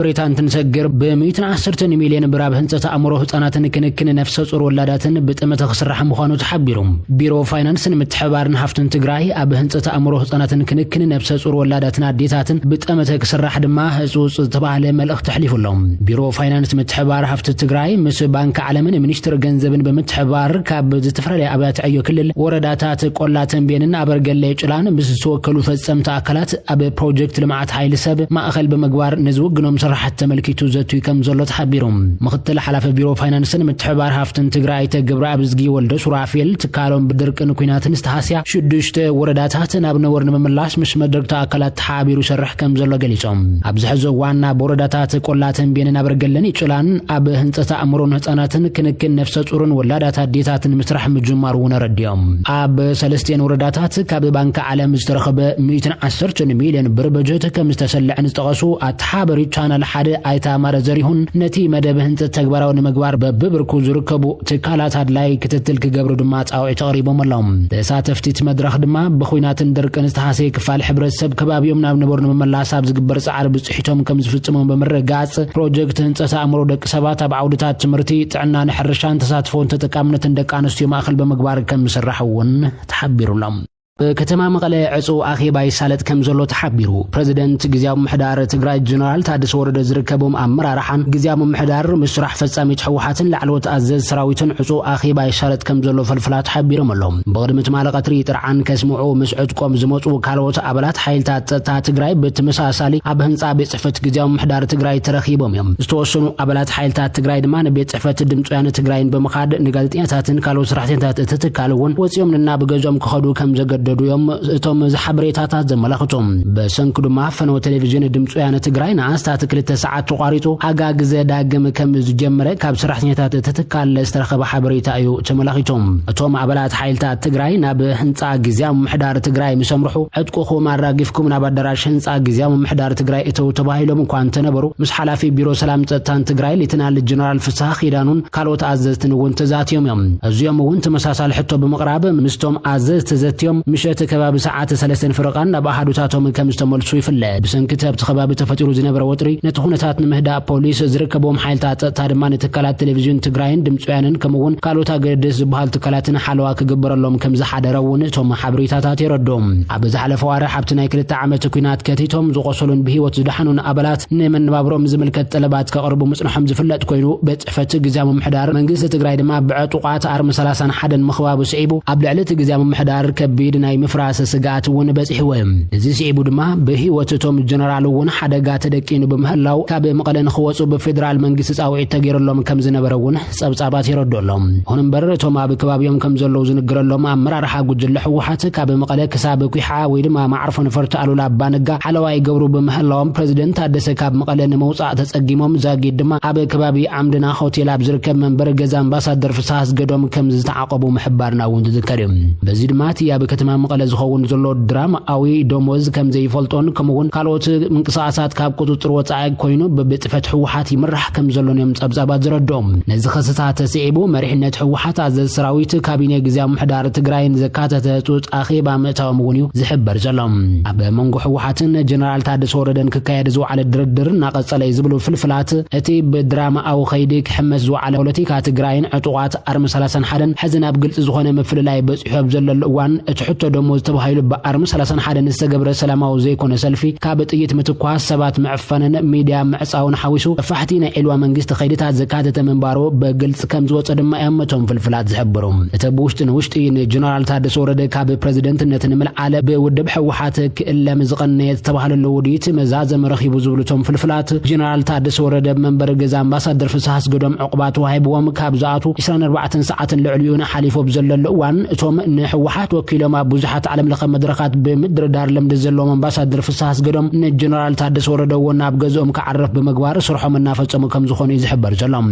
بريتان تنسجر ب110 مليون براب هنصة أمره هطاناتن كنكن نفس صور ولاداتن بتأمة خسرح مخانو تحبيرهم بيرو فاينانسن متحبارن هفتن تقراي أب هنصة أمره هطاناتن كنكن نفس صور ولاداتن عديتاتن بتأمة خسرح دما هزوز تبع لملأخ تحليف لهم بيرو فاينانس متحبار هفتن تقراي مس بانك عالمين منشتر جنزبن بمتحبار كاب زتفرلي أبات أيو كل ورداتات قولاتن بينن أبرقل ليجلان بس سوكلو فزم تأكلات أب بروجكت لمعات هاي لسب ما أخل بمقوار نزوق نوم حتى ملكيتو زتو كم زلت حبيرهم مختل حلف بيرو فاينانسن متحبار هافتن تقراي تقبر أبزقي ولدو سرافيل تكالون بدرك نكوينات نستحاسيا شدوشت ورداتاتن أبنورن مملاش مش مدرك تأكلات حابيرو شرح كم زلو قليسهم أبزحزو وانا بورداتات قولاتن بيننا برقلن يتشلان أب هنصة أمرون هتاناتن كنكن نفسة أورن ولادات ديتاتن مسرح مجمار ونرديهم أب سلستين ورداتات كاب بانك عالم استرخب 110 مليون بربجت كم استسلع نستغسو أتحابري channel حدا ايتا مارزريهون نتي مدبهن تتغبراون مغبار ببركو زركبو تكالات هدلاي كتتل كغبرو دمات او تقريبا ملهم تساتفتيت مدرخ دما بخويناتن درقن استحاسي كفال حبرتسب كبابيوم ناب نبرن مملاساب زغبر صعر بصحيتهم كم زفصمون بمرغاص بروجكت هنصة امرو دق سبات بعودታት تمرتي طعنا نحرشان تساتفون تتقامنتن دقانستيو ماخل بمغبار كم سرحون تحبيرولم كتما مقله عصو اخيباي سالت كم زلو تحبيرو بريزيدنت غزياو محدار تግራይ جنرال تادس ورد زركبوم امرارحان غزياو محدار مسرح فصامي تحوحاتن لعلوت ازز سراويتن عصو اخيباي سالت كم زلو فلفلات حبيرو ملهم بقدمت مالقتري طرعان كسمعو مسعود قوم زمصو كالوت ابلات حيلታት تا تግራይ بتمساسالي اب هنصا بيت صحفت غزياو محدار تግራይ ترخيبوم يم استوسنو ابلات حيلታት تግራይ دما نبيت صحفت دمصيان تግራይን بمخاد نغالطياتاتن كالو سرحتينታት تتكالون وصيومنا بغزوم كخدو كم زغد دويوم اتوم زحبريتاتات زملاختهم بسنكدو مافنو تلفزيون دمصيانه تግራይና አስታት 2 ሰዓት ተቋሪጡ አጋግዘ ዳግም ከምዝ ጀመረ ካብ ስራሕተኛታት ተተካለ ዝተረኸበ ሓበሬታ እዩ ተመላኺቶም እቶም አባላት ሓይልታት ትግራይና በህንጻ ግዚያው ምሕዳር ትግራይ ምሰምርሑ ዕጥቁኹ ማራጊፍኩም ናብ አዳራሽ ህንጻ ግዚያው ምሕዳር ትግራይ እተው ተባሂሎም እንኳን ተነበሩ ምስ ሓላፊ ቢሮ ሰላም ጸጥታን ትግራይ ሌተናል ጀነራል ፍሳህ ኺዳኑን ካልኦት አዘዝትን ወን ተዛትዮም እዚኦም ወን ተመሳሳሊ ሕቶ በመቅራብ ምስቶም አዘዝ ተዘትዮም مشات كباب ساعات 3 فرقان نباحدوتاتهم كم استملسو يفله بسنكتاب تخباب تفطيرو زنبر وطري نتخونتات نمهدا بوليس زركبوم حيلታት تادمان تكالات تلفزيون تግራይን ድምጽያንን ከመውን ካልኦታ ገደስ ዝባሃል ተካላትን ሓለዋ ከገበረሎም ከም ዝሓደረውን ቶም ሓብሪታታት ይረዶም አበዛ ሓለፈ ዋረ ሓብትናይ 2 ዓመት ኩናት ከቲቶም ዝቆሰሉን ብህይወት ዝደሐኑን አባላት ንመንባብሮም ዝምልከት ጠለባት ከቀርቡ ምጽንሖም ዝፍለጥ ኮይኑ በጽፈት ግዛም ምሕዳር መንግስት ትግራይ ድማ ብዕጡቃት አርም 31 መخباب ስዒቡ ኣብ ልዕልት ግዛም ምሕዳር ከቢድ ናይ ምፍራስ ስጋት ውን በጽሕወም እዚ ሲዒቡ ድማ በህይወቶም ጀነራል ውን ሓደጋ ተደቂኑ በመህላው ካብ መቀለን ኸወጹ በፌደራል መንግስት ጻውዒት ተገይረሎም ከም ዝነበረውን ጸብጻባት ይረዶሎም ሆኖም በረቶም ኣብ ከባቢዮም ከም ዘለው ዝንገረሎም አመራርሓ ጉጅለ ሕወሓት ካብ መቀለ ክሳብ ኩሓ ወይ ድማ ማዕርፎ ነፈርት አሉላ ባነጋ ሓለዋይ ገብሩ በመህላውም ፕሬዝደንት አደሰ ካብ መቀለን መውጻእ ተጸጊሞም ዛጊድ ድማ ኣብ ከባቢ ዓምድና ሆቴል ኣብ ዝርከብ መንበር ገዛ አምባሳደር ፍሳህ ዝገዶም ከም ዝተዓቀቡ ምሕባርና ውን ዝከርም በዚ ድማ ያብ ከተማ መቀለ ዝኸውን ዘሎ ድራማ አዊ ደሞዝ ከም ዘይፈልጦን ከመውን ካልኦት ምንቅሳሳት ካብ ቁጥጥር ወጻኢ ኮይኑ በብጥፈት ሕወሓት ይምራሕ ከም ዘሎንም ጸብጻባት ዝረዶም ነዚ ኸሰታት ተሲዒቡ መሪሕነት ሕወሓት አዘዝ ሰራዊት ካቢኔ ግዝያዊ ምሕዳር ትግራይን ዘካተተ ጡጥ አኺባ ምእታው ምጉንዩ ዝሕበር ዘሎም ኣብ መንጎ ሕወሓትን ጀነራል ታደሰ ወረደን ክካየድ ዝወዓለ ድርድር ናቀጸለ ዝብሉ ፍልፍላት እቲ በድራማ አው ኸይዲ ክሕመስ ዝወዓለ ፖለቲካ ትግራይን ዕጡቃት አርም 31 ሕዝን ኣብ ግልጽ ዝኾነ ምፍልላይ በጽሑ ዘሎ እዋን እትሕቶ ደሞዝ ተባሂሉ በአርም 31 ንስተገብረ ሰላማው ዘይኮነ ሰልፊ ካብ ጥይት ምትኳስ ሰባት መዕፈነን ሚዲያ ምዕጻውን ሓዊሱ ፋሕቲ ናይ ዕልዋ መንግስት ኸይድታት ዘካተተ መንባሮ በግልጽ ከም ዝወጸ ድማ ያመቶም ፍልፍላት ዝሕብሩም እተብውሽጥን ውሽጢ ጀነራል ታደሰ ወረደ ካብ ፕሬዝደንትነት ንምልዓለ በውድብ ሕወሓት ክእለም ዝቐነየት ተባሂሉ ውዲት መዛዘም ረኺቡ ዝብሉቶም ፍልፍላት ጀነራል ታደሰ ወረደ መንበር ገዛ አምባሳደር ፍሳህ ዝገዶም ዕቁባት ወሃይብዎም ካብ ዝኣቱ 24 ሰዓትን ልዕልዩን ሓሊፎም ዘለሉ እዋን እቶም ንሕወሓት ወኪሎም ብዙሓት ዓለም ለኸ መድረኻት በምድር ዳር ለምድ ዘሎም አምባሳደር ፍሳህ ዝገዶም ንጀነራል ታደሰ ወረደ ወና ኣብ ገዝኦም ከዓረፍ በመግባር ስርሖም እናፈጸሙ ከም ዝኾኑ ይዝሕበር ዘሎም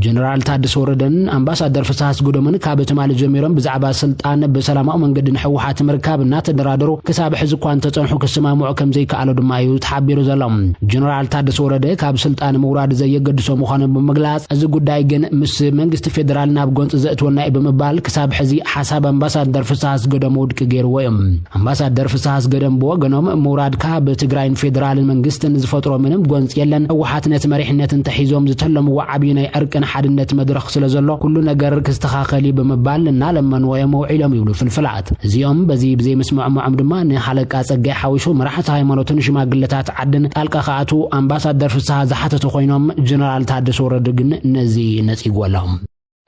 ጀነራል ታደሰ ወረደን አምባሳደር ፍሳህ ዝገዶምን ካብ ትማል ጀሚሮም ብዛዕባ ስልጣን በሰላማዊ መንገድን ሕወሓት ምርካብ እናተደራደሩ ክሳብ ሕዚ ኳን ተጸንሑ ክስማምዑ ከም ዘይከኣሉ ድማ እዩ ተሓቢሩ ዘሎም ጀነራል ታደሰ ወረደ ካብ ስልጣን ምውራድ ዘየገድሶ ምዃኑ በመግላጽ እዚ ጉዳይ ግን ምስ መንግስት ፌደራል ናብ ጎንጽ ዘእትወና በመባል ክሳብ ሕዚ ሓሳብ አምባሳደር ፍሳህ ዝገዶም ውድቅ ገይርወም አምባሳደር ፍሳሐስ ገደም በወገኖም ሙራድካ በትግራይን ፌደራል መንግስትን ዝፈጥሮ ምንም ጎንጽ የለን ህወሓትነት መሪሕነትን ተሒዞም ዝተለምዎ ዓብይናይ ዕርቅን ሓድነት መድረኽ ስለዘሎ ኩሉ ነገር ክስተኻኸሊ በመባልና ለመንወየም ውዒሎም ይብሉ ፍልፍላት እዚኦም በዚ ብዘይ መስማዕማዕም ድማ ንሓለቃ ጸጋይ ሓዊሹ መራሕቲ ሃይማኖትን ሽማግለታት ዓድን ጣልቃ ከኣቱ አምባሳደር ፍሳሐ ዝሓተቱ ኮይኖም ጀነራል ታደሰ ወረደ ግን ነዚ ነጽይጎሎም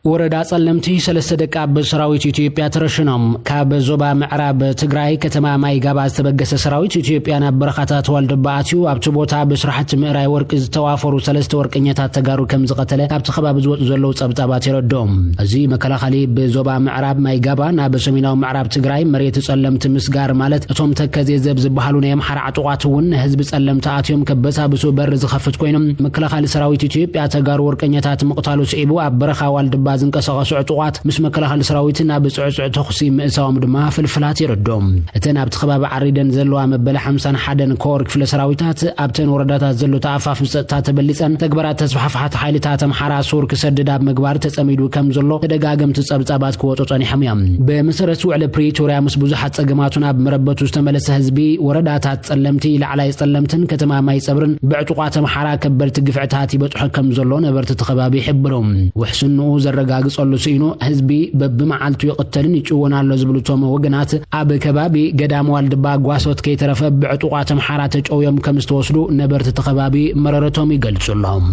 ወረዳ ጸለምቲ ሰለስተ ደቃ በሰራዊት ኢትዮጵያ ተረሽኖም ካብ ዞባ ምዕራብ ትግራይ ከተማ ማይጋባ ዝተበገሰ ሰራዊት ኢትዮጵያ ናብ በረኻታት ዋልድባኣትዩ ኣብቲ ቦታ በስራሕቲ ምዕራይ ወርቂ ዝተዋፈሩ ሰለስተ ወርቀኛታት ተጋሩ ከም ዝቀተለ ኣብቲ ከባቢ ዝወፁ ዘለው ጸብጻባት ይረዶም እዚ መከላኸሊ በዞባ ምዕራብ ማይጋባ ናብ ሰሜናዊ ምዕራብ ትግራይ መሬት ጸለምቲ ምስጋር ማለት እቶም ተከዜ ዘብ ዝበሃሉ ናይ አምሓራ ዕጡቋት እውን ህዝቢ ጸለምቲ ኣትዮም ከበሳብሱ በር ዝኸፍት ኮይኖም መከላኸሊ ሰራዊት ኢትዮጵያ ተጋሩ ወርቀኛታት መቅታሉ ስዒቡ ኣብ በረኻ ዋልድባ ዝንቀሳቀሱ ዕጡቋት ምስ መከላኸሊ ሰራዊትና ብጽዑጽዕ ተኹሲ ምእሳዎም ድማ ፍልፍላት ይረዶም እተን ኣብቲ ከባቢ ዓሪደን ዘለዋ መበለ 51 ኮር ክፍለ ሰራዊታት ኣብተን ወረዳታት ዘሎ ተኣፋፍ ጸጥታ ተበሊጸን ተግባራት ተስፋሕፋሕቲ ሓይልታት አምሓራ ሱር ክሰድድ ኣብ ምግባር ተጸሚዱ ከም ዘሎ ተደጋገምቲ ጸብጻባት ክወጡ ጸኒሖም እዮም በመሰረት ውዕለ ፕሪቶሪያ ምስ ብዙሓት ጸገማቱን ኣብ መረበቱ ዝተመለሰ ህዝቢ ወረዳታት ጸለምቲ ላዕላይ ጸለምትን ከተማ ማይ ጸብርን ብዕጡቋት አምሓራ ከበልቲ ግፍዕታት ይበጽሑ ከም ዘሎ ነበርቲ ተኸባቢ ይሕብሮም ውሕስንኡ ረጋግጸሉ ሲኑ ህዝቢ በብመዓልቱ ይቅተልን ይጭወናሉ ዝብሉቶም ወገናት ኣብ ከባቢ ገዳም ዋልድባ ጓሶት ከይተረፈ ብዕጡቋት አምሓራ ተጨውዮም ከም ዝተወስዱ ነበርቲ ተኸባቢ መረረቶም ይገልጹሎም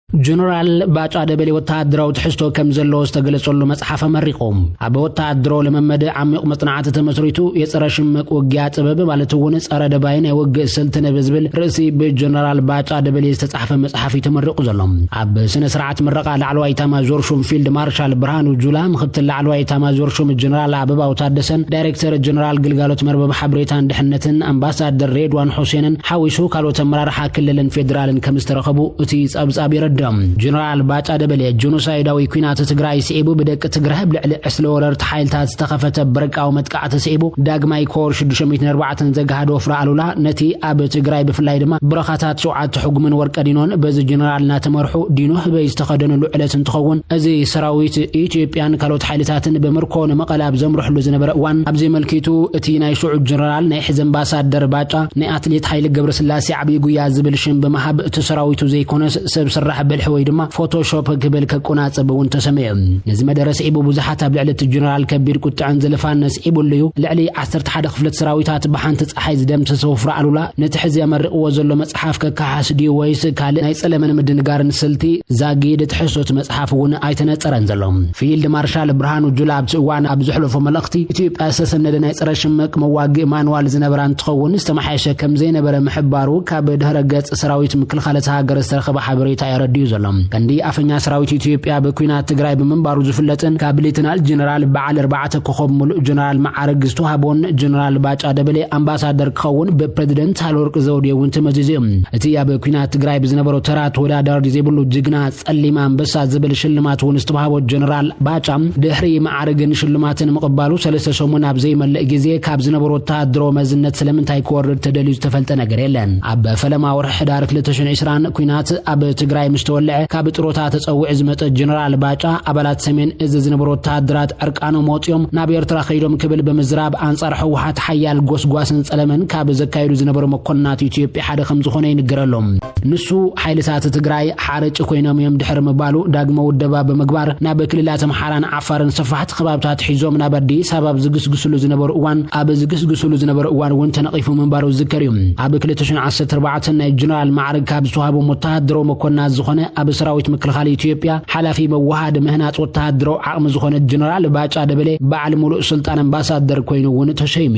ጀነራል ባጫ ደበሌ ወታደራዊ ትሕዝቶ ከም ዘለዎ ዝተገለጸሉ መጽሓፍ መሪቆም ኣብ ወታደራዊ ለመመደ ዓሚቕ መጽናዕቲ ተመስሪቱ የጸረ ሽምቅ ውጊያ ጥበብ ማለት እውን ጸረ ደባይን የውግእ ስልትን ብዝብል ርእሲ ብጀነራል ባጫ ደበሌ ዝተጻሕፈ መጽሓፍ ተመሪቁ ዘሎም ኣብ ስነ ስርዓት ምረቃ ላዕለዋይ ኤታማዦር ሹም ፊልድ ማርሻል ብርሃኑ ጁላ ምክትል ላዕለዋይ ኤታማዦር ሹም ጀነራል አበባው ታደሰን ዳይሬክተር ጀነራል ግልጋሎት መርበብ ሓበሬታን ድሕነትን አምባሳደር ሬድዋን ሁሴንን ሓዊሱ ካልኦት አመራርሓ ክልልን ፌደራልን ከም ዝተረኸቡ እቲ ጸብጻብ ይረዳ ጀነራል ባጫ ደበሌ ጆኖሳይዳዊ ኩናት ትግራይ ሲዒቡ በደቅ ትግራይ ብልዕሊ ዕስለ ወረርቲ ሓይልታት ዝተኸፈተ በረቃዊ መጥቃዕቲ ሲዒቡ ዳግማይ ኮር 604 ዘጋሃዶ ፍራአሉላ ነቲ ኣብ ትግራይ ብፍላይ ድማ በረኻታት 7 ሕጉምን ወርቀዲኖን በዚ ጀነራልና ተመርሑ ዲኖ ህበይ ዝተኸደነሉ ዕለት እንትኸውን እዚ ሰራዊት ኢትዮጵያን ካልኦት ሓይልታትን በመርኮ ንመቐላብ ዘምርሕሉ ዝነበረ እዋን ኣብዚ መልኪቱ እቲ ናይ ሹዑ ጀነራል ናይ ሕዚ አምባሳደር ባጫ ናይ አትሌት ኃይለ ገብረስላሴ ዓብይ ጉያ ዝብል ሽም በመሃብ እቲ ሰራዊቱ ዘይኮነስ ሰብ ስራሕ ወይ ድማ ፎቶሾፕ ክብል ከቆናጽበውን ተሰመየ ነዚ መደረስ ኢቡ ብዙሓት ኣብ ልዕሊ ጀነራል ከቢር ቁጥዕን ዘለፋነስ ኢቡልዩ ልዕሊ 11 ክፍለት ሰራዊታት በሓንቲ ፀሓይ ዝደምሰሰው ፍራአሉላ ነቲ ሕዚ ያመርቅዎ ዘሎ መጽሓፍ ከካሓስ ዲ ወይስ ካል ናይ ጸለመን ምድንጋርን ስልቲ ዛጊድ ትሕሶት መጽሓፍ እውን ኣይተነጸረን ዘሎም ፊልድ ማርሻል ብርሃኑ ጁላ ኣብ ጽዋን ኣብ ዝሕለፎ መልእኽቲ ኢትዮጵያ ዝተሰነደ ናይ ጸረ ሽምቅ መዋግእ ማንዋል ዝነበራ እንትኸውን ዝተማሓየሸ ከም ዘይነበረ ምሕባሩ ካብ ድህረ ገጽ ሰራዊት ምክልኻለት ሃገር ዝተረኸበ ሓበሬታ ይረድዩ ዘሎም ከንዲ አፈኛ ሰራዊት ኢትዮጵያ በኩናት ትግራይ በመንባሩ ዝፍለጥን ካብ ሌተናል ጀነራል በዓል 4 ኮኸብ ሙሉእ ጀነራል ማዕረግ ዝተዋሃቦን ጀነራል ባጫ ደበሌ አምባሳደር ክኸውን በፕሬዝደንት ሳህለወርቅ ዘውዴ እውን ተመዚዙ እቲ ኣብ ኩናት ትግራይ ብዝነበረው ተራ ተወዳዳሪ ዘይብሉ ጅግና ጸሊም አንበሳ ዝብል ሽልማት እውን ዝተዋሃቦ ጀነራል ባጫ ድሕሪ ማዕረግን ሽልማትን መቀባሉ ሰለስተ ሰሙን ኣብ ዘይመልእ ግዜ ካብ ዝነበሩ ወታደራዊ መዝነት ስለምንታይ ክወርድ ተደልዩ ዝተፈልጠ ነገር የለን ኣብ ፈለማ ወርሒ ሕዳር 2020 ኩናት ኣብ ትግራይ ምስተወልዐ ካብ ጥሮታ ተጸውዕ ዝመጠ ጀነራል ባጫ አባላት ሰሜን እዝ ዝነበሩ ወታደራት ዕርቃኖም ወጥዮም ናብ ኤርትራ ኸይዶም ክብል በመዝራብ አንጻር ህወሓት ሓያል ጎስጓስን ጸለመን ካብ ዘካይዱ ዝነበሩ መኮንናት ኢትዮጵያ ሓደ ከም ዝኾነ ይንገረሎም ንሱ ሓይልታት ትግራይ ሓረጭ ኮይኖም እዮም ድሕር ምባሉ ዳግመ ውደባ በመግባር ናብ ክልላት አምሓራን ዓፋርን ሰፋሕቲ ከባብታት ሒዞም ናብ አዲስ አበባ ዝግስግስሉ ዝነበሩ እዋን ኣብ ዝግስግስሉ ዝነበሩ እዋን እውን ተነቂፉ ምንባሩ ዝከር እዩ ኣብ 2014 ናይ ጀነራል ማዕረግ ካብ ዝተዋሃቦም ወታደራዊ መኮንናት ዝኾነ ኣብ ሰራዊት ምክልኻል ኢትዮጵያ ሓላፊ መዋሃድ ምህናጽ ወታደራዊ ዓቕሚ ዝኾነ ጀነራል ባጫ ደበሌ በዓል ሙሉእ ስልጣን አምባሳደር ኮይኑ እውን ተሸይሙ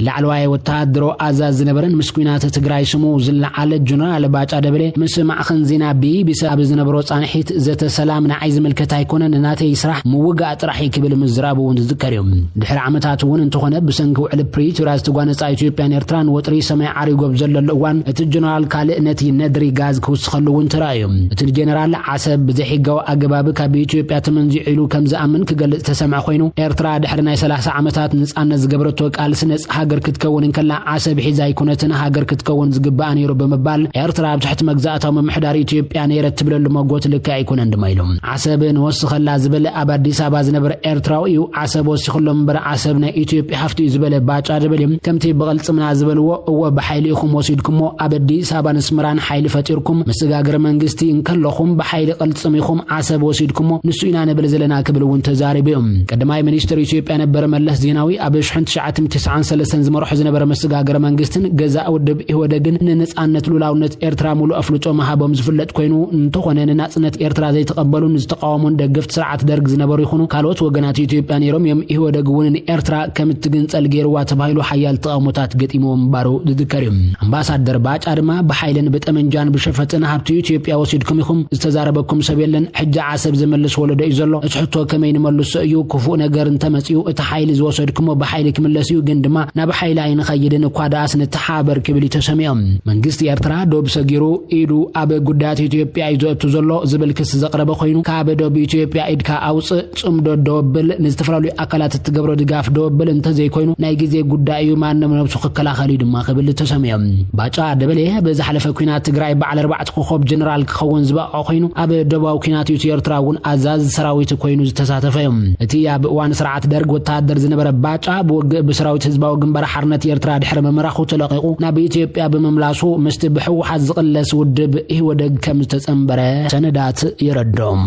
ላዕለዋይ ወታደራዊ አዛዝ ዝነበረን ምስ ኩናት ትግራይ ስሙ ዝለዓለ ጀነራል ባጫ ደበሌ ምስ ማዕኸን ዜና ቢቢሲ ኣብ ዝነበሮ ጻንሒት ዘተ ሰላም ንዓይ ዝምልከት ኣይኮነን ናተይ ስራሕ ምውጋእ ጥራሕ ክብል ምዝራቡ እውን ዝዝከር እዩ ድሕሪ ዓመታት እውን እንተኾነ ብሰንኪ ውዕል ፕሪቶሪያ ዝተጓነጻ ኢትዮጵያን ኤርትራን ወጥሪ ሰማይ ዓሪጎብ ዘለሉ እዋን እቲ ጀነራል ካልእ ነቲ ነድሪ ጋዝ ክውስኸሉ እውን ተራእዩ እቲ ጀነራል ዓሰብ ብዘሕጋው ኣገባብ ካብ ኢትዮጵያ ተመንዚዒሉ ከም ዝኣምን ክገልጽ ተሰምዐ ኮይኑ ኤርትራ ድሕሪ ናይ 30 ዓመታት ንጻነት ዝገበረቶ ቃልሲ ነጻ ሃገር ክትከውን እንከላ ዓሰብ ሒዛ ይኩነትን ሃገር ክትከውን ዝግባእ ነይሩ በመባል ኤርትራ ብትሕቲ መግዛእታዊ ምምሕዳር ኢትዮጵያ ነይረት ትብለሉ መጎት ልካ ኣይኮነን ድማ ኢሎም ዓሰብ ንወስኸላ ዝበለ ኣብ ኣዲስ ኣበባ ዝነበረ ኤርትራዊ እዩ ዓሰብ ወሲኹሎም እምበር ዓሰብ ናይ ኢትዮጵያ ሃፍቲ ዝበለ ባጫ ደበልዮም ከምቲ በቕልጽምና ዝበልዎ እወ ብሓይሊ ኢኹም ወሲድኩሞ ኣብ ኣዲስ ኣበባ ንስምራን ሓይሊ ፈጢርኩም መሰጋገር መንግስቲ እንከለኹም ብሓይሊ ቅልጽም ኢኹም ዓሰብ ወሲድኩሞ ንሱ ኢና ነብል ዘለና ክብል እውን ተዛሪቦም ቀዳማይ ሚኒስትር ኢትዮጵያ ነበረ መለስ ዜናዊ ኣብ 1993 ዝመርሖ ዝነበረ መሰጋገር መንግስትን ገዛእ ውድብ ኢህወደግን ንነጻነት ሉላውነት ኤርትራ ሙሉ ኣፍልጦ መሃቦም ዝፍለጥ ኮይኑ እንተኾነ ንናጽነት ኤርትራ ዘይተቐበሉን ዝተቃወሙን ደገፍቲ ስርዓት ደርግ ዝነበሩ ይኹኑ ካልኦት ወገናት ኢትዮጵያ ነይሮም እዮም ኢህወደግ እውን ኤርትራ ከም ትግንጸል ገይርዋ ተባሂሉ ሓያል ተቃውሞታት ገጢሞም ባሩ ዝذكر አምባሳደር ባጫ ድማ በኃይልን በጠመንጃን በሸፈጥን ሀብቱ ኢትዮጵያ ወሲድኩም ይኹም ዝተዛረበኩም ሰብየለን ሕጃ ዓሰብ ዘመልስ ወለደ ይዘሎ እጽሕቶ ከመይን መልስ እዩ ክፉ ነገር እንተመጽዩ እቲ ኃይል ዝወሰድኩም በኃይል ክምለስዩ ግን ድማ ናብ ኃይል አይን ኸይድን ኳዳስ ንተሓበር ክብል ተሰሚዮም መንግስት ኤርትራ ዶብ ሰጊሩ ኢዱ አበ ጉዳት ኢትዮጵያ ይዘቱ ዘሎ ዝብል ክስ ዘቅረበ ኮይኑ ካብ ዶብ ኢትዮጵያ ኢድካ አውጽ ጽምዶ ዶብል ንዝተፈላሉ አካላት ትገብሮ ድጋፍ ዶብል እንተ ዘይኮይኑ ናይ ጊዜ ጉዳዩ ማንም ነብሱ ከከላኸሊ ድማ ክብል ተሰሚዮም ባጫ ደበለ በዛሕለፈ ኩናት ትግራይ በዓል 4 ኮኸብ ጀነራል ክኸውን ዝባቆ ኮይኑ አበ ደባው ኩናት ኤርትራ እውን አዛዝ ሰራዊት ኮይኑ ዝተሳተፈዮም እቲ ኣብ እዋን ስርዓት ደርግ ወታደር ዝነበረ ባጫ ብወግእ ብሰራዊት ህዝባዊ ግንባር ሓርነት ኤርትራ ድሕረ መምራኹ ተለቂቁ ናብ ኢትዮጵያ በመምላሱ ምስቲ ብሕወሓት ዝቅለስ ውድብ ኢህወደግ ከም ዝተጸምበረ ሰነዳት ይረዶም